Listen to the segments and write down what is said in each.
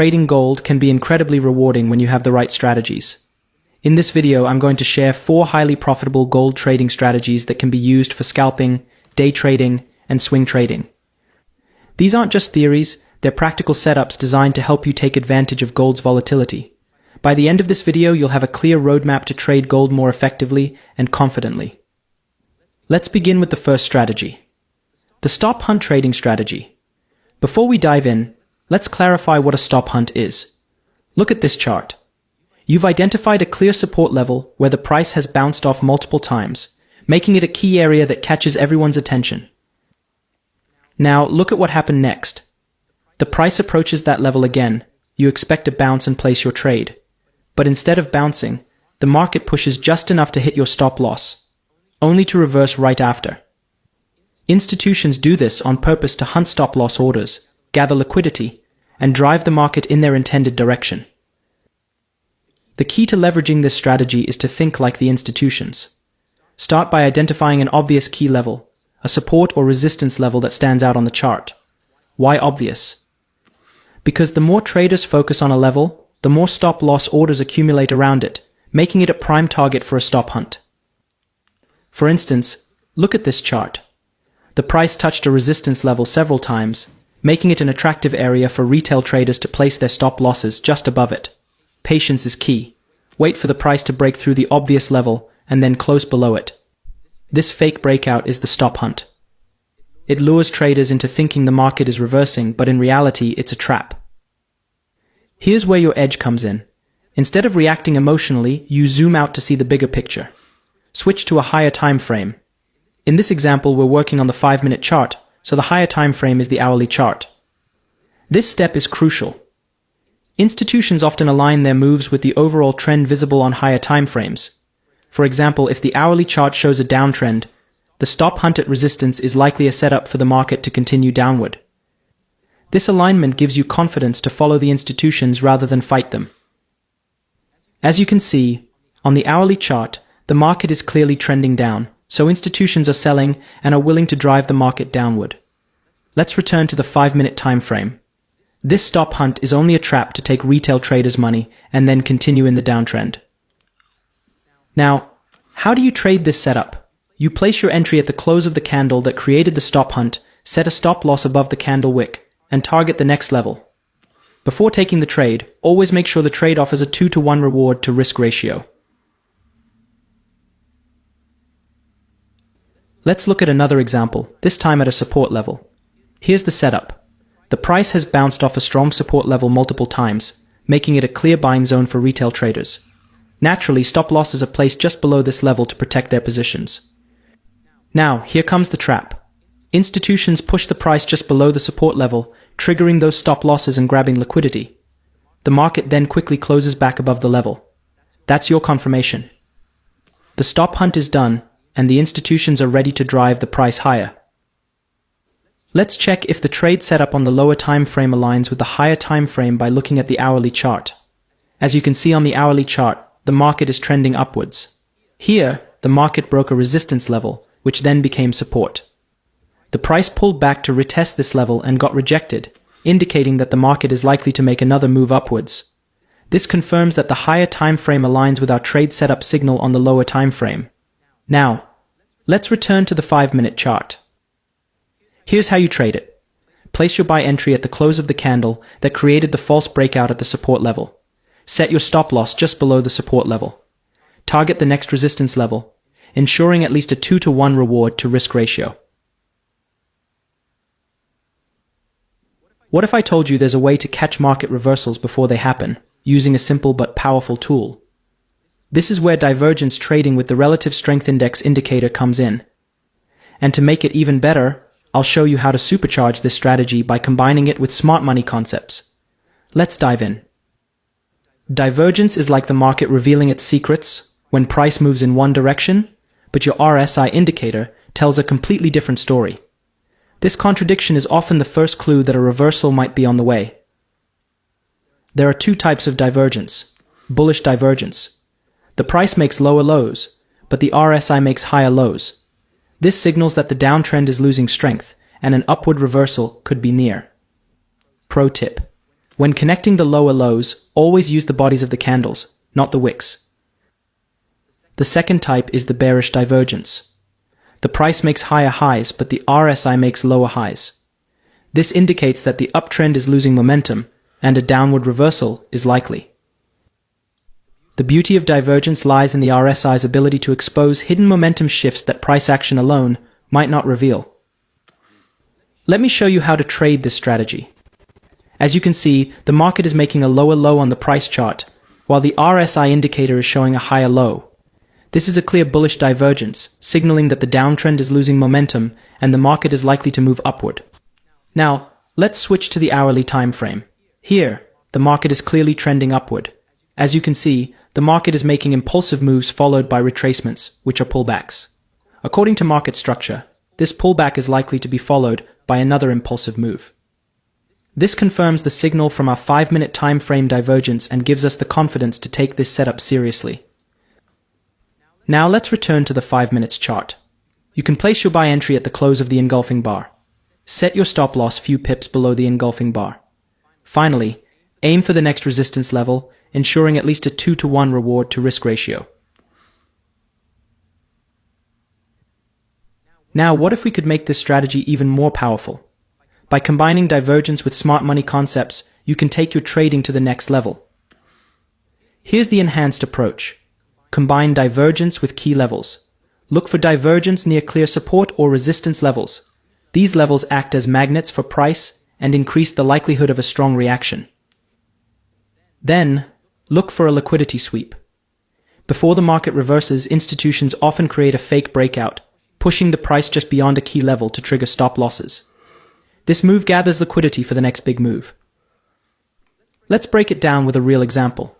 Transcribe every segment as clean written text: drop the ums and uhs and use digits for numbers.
trading gold can be incredibly rewarding when you have the right strategies. In this video, I'm going to share 4 highly profitable gold trading strategies that can be used for scalping, day trading, and swing trading. These aren't just theories, they're practical setups designed to help you take advantage of gold's volatility. By the end of this video, you'll have a clear roadmap to trade gold more effectively and confidently. Let's begin with the first strategy, the stop hunt trading strategy. Before we dive in, let's clarify what a stop hunt is. Look at this chart. You've identified a clear support level where the price has bounced off multiple times, making it a key area that catches everyone's attention. Now, look at what happened next. The price approaches that level again. You expect to bounce and place your trade. But instead of bouncing, the market pushes just enough to hit your stop loss, only to reverse right after. Institutions do this on purpose to hunt stop loss orders, gather liquidity, and drive the market in their intended direction. The key to leveraging this strategy is to think like the institutions. Start by identifying an obvious key level, a support or resistance level that stands out on the chart. Why obvious? Because the more traders focus on a level, the more stop loss orders accumulate around it, making it a prime target for a stop hunt. For instance, look at this chart. The price touched a resistance level several times, making it an attractive area for retail traders to place their stop losses just above it. Patience is key. Wait for the price to break through the obvious level and then close below it. This fake breakout is the stop hunt. It lures traders into thinking the market is reversing, but in reality, it's a trap. Here's where your edge comes in. Instead of reacting emotionally, you zoom out to see the bigger picture. Switch to a higher time frame. In this example, we're working on the 5-minute chart, so the higher time frame is the hourly chart. This step is crucial. Institutions often align their moves with the overall trend visible on higher time frames. For example, if the hourly chart shows a downtrend, the stop hunt at resistance is likely a setup for the market to continue downward. This alignment gives you confidence to follow the institutions rather than fight them. As you can see, on the hourly chart, the market is clearly trending down, so institutions are selling and are willing to drive the market downward. Let's return to the 5-minute time frame. This stop hunt is only a trap to take retail traders' money and then continue in the downtrend. Now, how do you trade this setup? You place your entry at the close of the candle that created the stop hunt, set a stop loss above the candle wick, and target the next level. Before taking the trade, always make sure the trade offers a 2-to-1 reward to risk ratio. Let's look at another example, this time at a support level. Here's the setup. The price has bounced off a strong support level multiple times, making it a clear buying zone for retail traders. Naturally, stop losses are placed just below this level to protect their positions. Now, here comes the trap. Institutions push the price just below the support level, triggering those stop losses and grabbing liquidity. The market then quickly closes back above the level. That's your confirmation. The stop hunt is done, and the institutions are ready to drive the price higher. Let's check if the trade setup on the lower time frame aligns with the higher time frame by looking at the hourly chart. As you can see on the hourly chart, the market is trending upwards. Here, the market broke a resistance level, which then became support. The price pulled back to retest this level and got rejected, indicating that the market is likely to make another move upwards. This confirms that the higher time frame aligns with our trade setup signal on the lower time frame. Now, let's return to the 5-minute chart. Here's how you trade it. Place your buy entry at the close of the candle that created the false breakout at the support level. Set your stop loss just below the support level. Target the next resistance level, ensuring at least a 2-to-1 reward to risk ratio. What if I told you there's a way to catch market reversals before they happen, using a simple but powerful tool? This is where divergence trading with the relative strength index indicator comes in. And to make it even better, I'll show you how to supercharge this strategy by combining it with smart money concepts. Let's dive in. Divergence is like the market revealing its secrets when price moves in one direction, but your RSI indicator tells a completely different story. This contradiction is often the first clue that a reversal might be on the way. There are 2 types of divergence. Bullish divergence. The price makes lower lows, but the RSI makes higher lows. This signals that the downtrend is losing strength, and an upward reversal could be near. Pro tip. When connecting the lower lows, always use the bodies of the candles, not the wicks. The second type is the bearish divergence. The price makes higher highs, but the RSI makes lower highs. This indicates that the uptrend is losing momentum, and a downward reversal is likely. The beauty of divergence lies in the RSI's ability to expose hidden momentum shifts that price action alone might not reveal. Let me show you how to trade this strategy. As you can see, the market is making a lower low on the price chart, while the RSI indicator is showing a higher low. This is a clear bullish divergence, signaling that the downtrend is losing momentum and the market is likely to move upward. Now, let's switch to the hourly time frame. Here, the market is clearly trending upward. As you can see, the market is making impulsive moves followed by retracements, which are pullbacks. According to market structure, this pullback is likely to be followed by another impulsive move. This confirms the signal from our 5-minute time frame divergence and gives us the confidence to take this setup seriously. Now let's return to the 5 minutes chart. You can place your buy entry at the close of the engulfing bar. Set your stop loss few pips below the engulfing bar. Finally, aim for the next resistance level, ensuring at least a 2-to-1 reward to risk ratio. Now, what if we could make this strategy even more powerful? By combining divergence with smart money concepts, you can take your trading to the next level. Here's the enhanced approach. Combine divergence with key levels. Look for divergence near clear support or resistance levels. These levels act as magnets for price and increase the likelihood of a strong reaction. Then, look for a liquidity sweep. Before the market reverses, institutions often create a fake breakout, pushing the price just beyond a key level to trigger stop losses. This move gathers liquidity for the next big move. Let's break it down with a real example.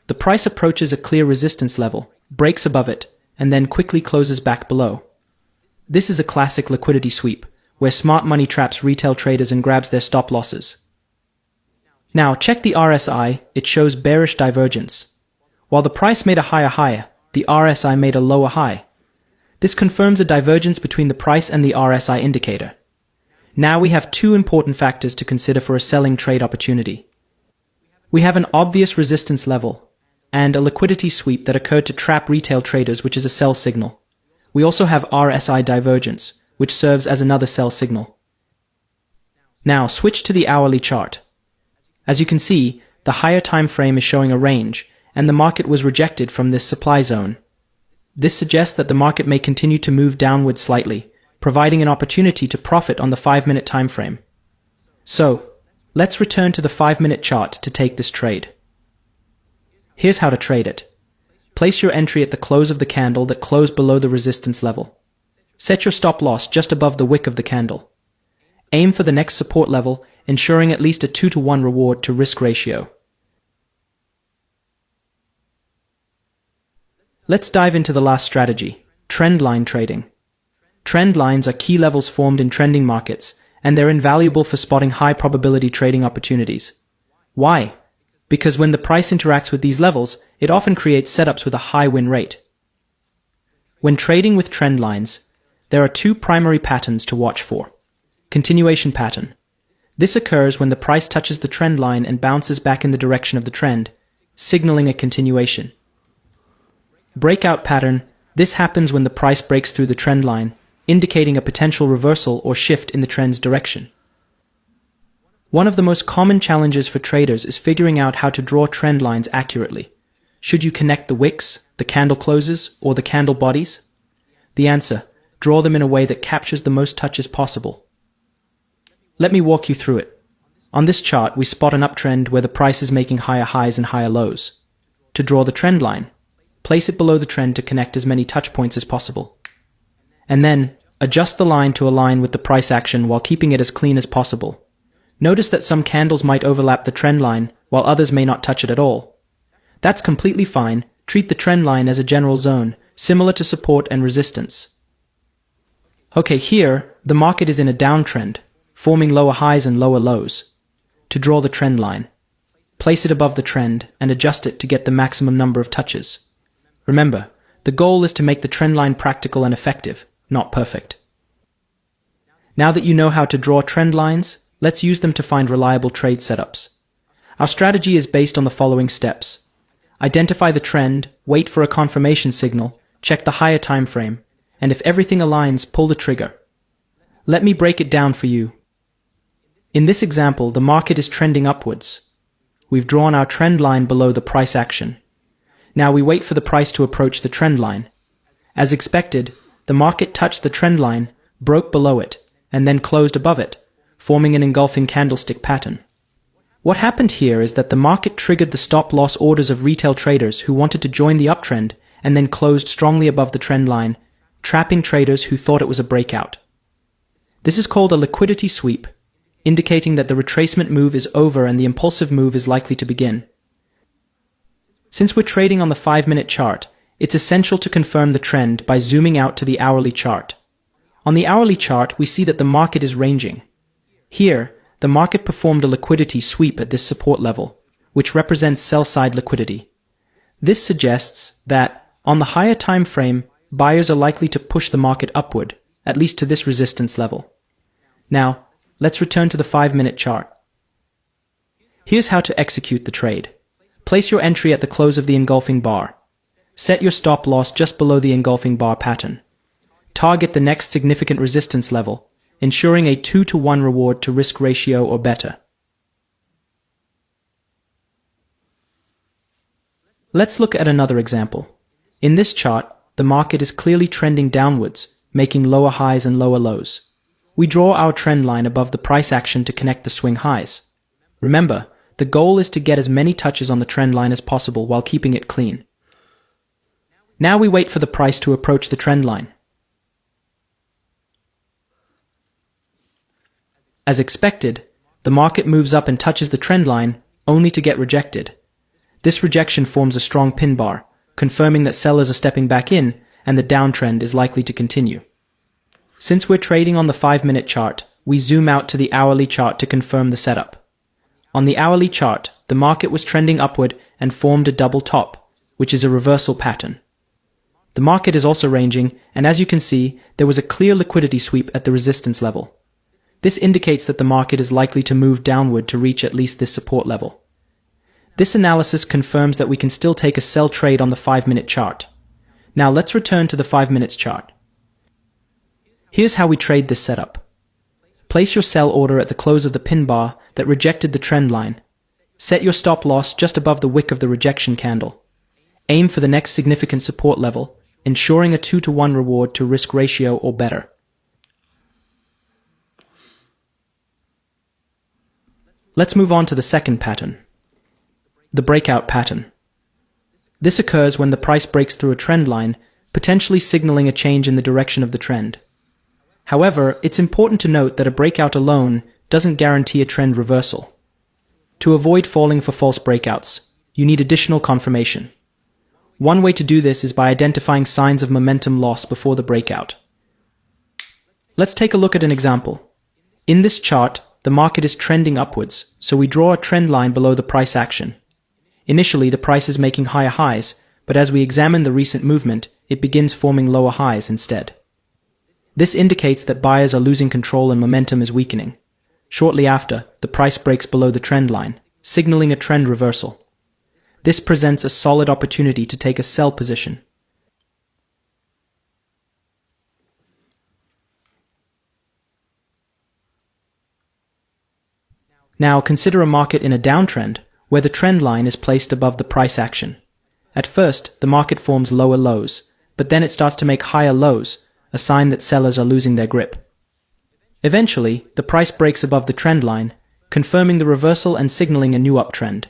The price approaches a clear resistance level, breaks above it, and then quickly closes back below. This is a classic liquidity sweep, where smart money traps retail traders and grabs their stop losses. Now, check the RSI, it shows bearish divergence. While the price made a higher high, the RSI made a lower high. This confirms a divergence between the price and the RSI indicator. Now we have two important factors to consider for a selling trade opportunity. We have an obvious resistance level and a liquidity sweep that occurred to trap retail traders, which is a sell signal. We also have RSI divergence, which serves as another sell signal. Now switch to the hourly chart. As you can see, the higher time frame is showing a range, and the market was rejected from this supply zone. This suggests that the market may continue to move downward slightly, providing an opportunity to profit on the 5-minute time frame. So, let's return to the 5-minute chart to take this trade. Here's how to trade it. Place your entry at the close of the candle that closed below the resistance level. Set your stop loss just above the wick of the candle. Aim for the next support level, ensuring at least a 2-to-1 reward to risk ratio. Let's dive into the last strategy, trend line trading. Trend lines are key levels formed in trending markets, and they're invaluable for spotting high-probability trading opportunities. Why? Because when the price interacts with these levels, it often creates setups with a high win rate. When trading with trend lines, there are two primary patterns to watch for. Continuation pattern. This occurs when the price touches the trend line and bounces back in the direction of the trend, signaling a continuation. Breakout pattern. This happens when the price breaks through the trend line, indicating a potential reversal or shift in the trend's direction. One of the most common challenges for traders is figuring out how to draw trend lines accurately. Should you connect the wicks, the candle closes, or the candle bodies? The answer: draw them in a way that captures the most touches possible. Let me walk you through it. On this chart, we spot an uptrend where the price is making higher highs and higher lows. To draw the trend line, place it below the trend to connect as many touch points as possible. And then, adjust the line to align with the price action while keeping it as clean as possible. Notice that some candles might overlap the trend line, while others may not touch it at all. That's completely fine. Treat the trend line as a general zone, similar to support and resistance. Okay, here, the market is in a downtrend, forming lower highs and lower lows. To draw the trend line, place it above the trend and adjust it to get the maximum number of touches. Remember, the goal is to make the trend line practical and effective, not perfect. Now that you know how to draw trend lines, Let's use them to find reliable trade setups. Our strategy is based on the following steps. Identify the trend, wait for a confirmation signal, check the higher time frame, and if everything aligns, pull the trigger. Let me break it down for you. In this example, the market is trending upwards. We've drawn our trend line below the price action. Now we wait for the price to approach the trend line. As expected, the market touched the trend line, broke below it, and then closed above it, forming an engulfing candlestick pattern. What happened here is that the market triggered the stop-loss orders of retail traders who wanted to join the uptrend and then closed strongly above the trend line, trapping traders who thought it was a breakout. This is called a liquidity sweep, indicating that the retracement move is over and the impulsive move is likely to begin. Since we're trading on the 5-minute chart, it's essential to confirm the trend by zooming out to the hourly chart. On the hourly chart, we see that the market is ranging. Here, the market performed a liquidity sweep at this support level, which represents sell-side liquidity. This suggests that, on the higher time frame, buyers are likely to push the market upward, at least to this resistance level. Now, let's return to the 5-minute chart. Here's how to execute the trade. Place your entry at the close of the engulfing bar. Set your stop loss just below the engulfing bar pattern. Target the next significant resistance level, ensuring a 2-to-1 reward to risk ratio or better. Let's look at another example. In this chart, the market is clearly trending downwards, making lower highs and lower lows. We draw our trend line above the price action to connect the swing highs. Remember, the goal is to get as many touches on the trend line as possible while keeping it clean. Now we wait for the price to approach the trend line. As expected, the market moves up and touches the trend line, only to get rejected. This rejection forms a strong pin bar, confirming that sellers are stepping back in and the downtrend is likely to continue. Since we're trading on the 5-minute chart, we zoom out to the hourly chart to confirm the setup. On the hourly chart, the market was trending upward and formed a double top, which is a reversal pattern. The market is also ranging, and as you can see, there was a clear liquidity sweep at the resistance level. This indicates that the market is likely to move downward to reach at least this support level. This analysis confirms that we can still take a sell trade on the 5-minute chart. Now let's return to the 5 minutes chart. Here's how we trade this setup. Place your sell order at the close of the pin bar that rejected the trend line. Set your stop loss just above the wick of the rejection candle. Aim for the next significant support level, ensuring a 2-to-1 reward to risk ratio or better. Let's move on to the second pattern, the breakout pattern. This occurs when the price breaks through a trend line, potentially signaling a change in the direction of the trend. However, it's important to note that a breakout alone doesn't guarantee a trend reversal. To avoid falling for false breakouts, you need additional confirmation. One way to do this is by identifying signs of momentum loss before the breakout. Let's take a look at an example. In this chart, the market is trending upwards, so we draw a trend line below the price action. Initially, the price is making higher highs, but as we examine the recent movement, it begins forming lower highs instead. This indicates that buyers are losing control and momentum is weakening. Shortly after, the price breaks below the trend line, signaling a trend reversal. This presents a solid opportunity to take a sell position. Now consider a market in a downtrend where the trend line is placed above the price action. At first, the market forms lower lows, but then it starts to make higher lows, a sign that sellers are losing their grip. Eventually, the price breaks above the trend line, confirming the reversal and signaling a new uptrend.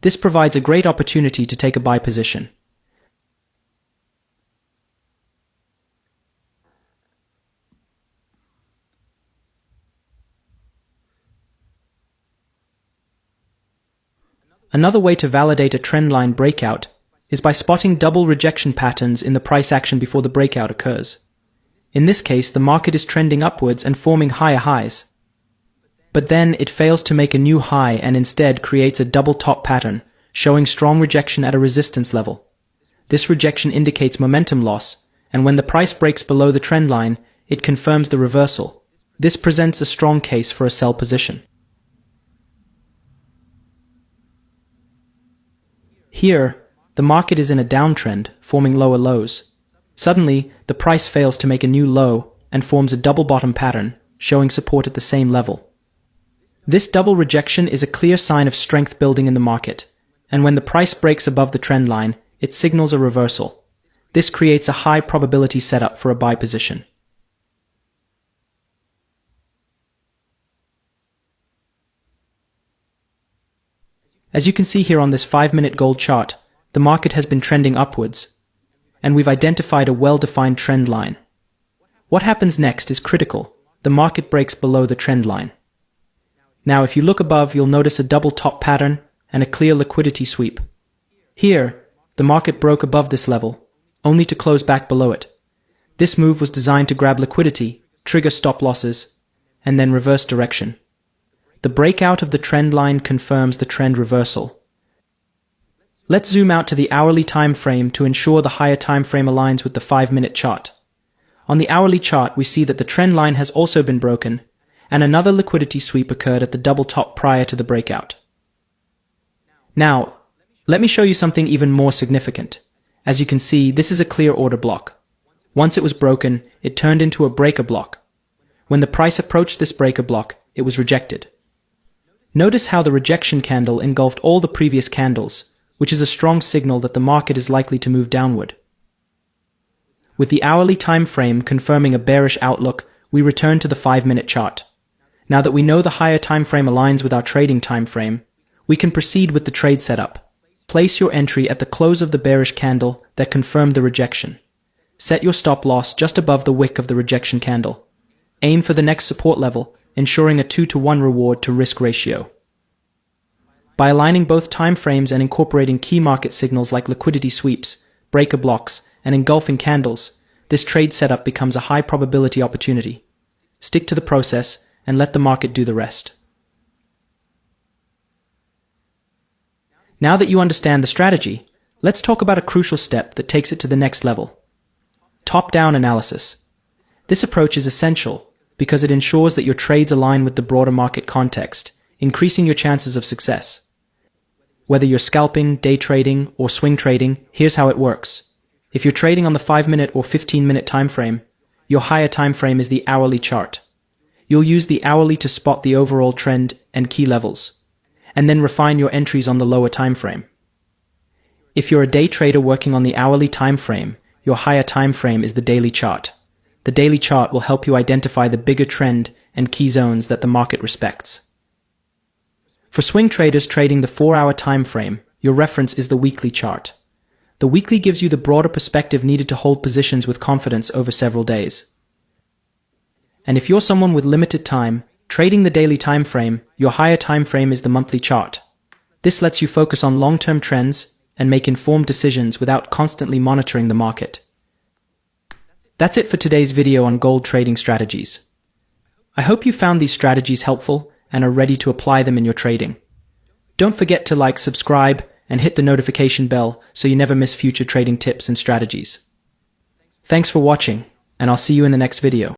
This provides a great opportunity to take a buy position. Another way to validate a trendline breakout is by spotting double rejection patterns in the price action before the breakout occurs. In this case, the market is trending upwards and forming higher highs. But then it fails to make a new high and instead creates a double top pattern, showing strong rejection at a resistance level. This rejection indicates momentum loss, and when the price breaks below the trend line, it confirms the reversal. This presents a strong case for a sell position. Here, the market is in a downtrend, forming lower lows. Suddenly, the price fails to make a new low and forms a double bottom pattern, showing support at the same level. This double rejection is a clear sign of strength building in the market, and when the price breaks above the trend line, it signals a reversal. This creates a high probability setup for a buy position. As you can see here on this 5-minute gold chart, the market has been trending upwards, and we've identified a well-defined trend line. What happens next is critical. The market breaks below the trend line. Now, if you look above, you'll notice a double top pattern and a clear liquidity sweep. Here, the market broke above this level, only to close back below it. This move was designed to grab liquidity, trigger stop losses, and then reverse direction. The breakout of the trend line confirms the trend reversal. Let's zoom out to the hourly time frame to ensure the higher time frame aligns with the 5-minute chart. On the hourly chart, we see that the trend line has also been broken, and another liquidity sweep occurred at the double top prior to the breakout. Now, let me show you something even more significant. As you can see, this is a clear order block. Once it was broken, it turned into a breaker block. When the price approached this breaker block, it was rejected. Notice how the rejection candle engulfed all the previous candles, which is a strong signal that the market is likely to move downward. With the hourly time frame confirming a bearish outlook, we return to the 5-minute chart. Now that we know the higher time frame aligns with our trading time frame, we can proceed with the trade setup. Place your entry at the close of the bearish candle that confirmed the rejection. Set your stop loss just above the wick of the rejection candle. Aim for the next support level, ensuring a 2-to-1 reward to risk ratio. By aligning both time frames and incorporating key market signals like liquidity sweeps, breaker blocks, and engulfing candles, this trade setup becomes a high probability opportunity. Stick to the process and let the market do the rest. Now that you understand the strategy, let's talk about a crucial step that takes it to the next level. Top-down analysis. This approach is essential because it ensures that your trades align with the broader market context, increasing your chances of success. Whether you're scalping, day trading, or swing trading, here's how it works. If you're trading on the 5-minute or 15-minute time frame, your higher time frame is the hourly chart. You'll use the hourly to spot the overall trend and key levels, and then refine your entries on the lower time frame. If you're a day trader working on the hourly time frame, your higher time frame is the daily chart. The daily chart will help you identify the bigger trend and key zones that the market respects. For swing traders trading the 4-hour time frame, your reference is the weekly chart. The weekly gives you the broader perspective needed to hold positions with confidence over several days. And if you're someone with limited time, trading the daily time frame, your higher time frame is the monthly chart. This lets you focus on long-term trends and make informed decisions without constantly monitoring the market. That's it for today's video on gold trading strategies. I hope you found these strategies helpful and are ready to apply them in your trading. Don't forget to like, subscribe, and hit the notification bell so you never miss future trading tips and strategies. Thanks for watching, and I'll see you in the next video.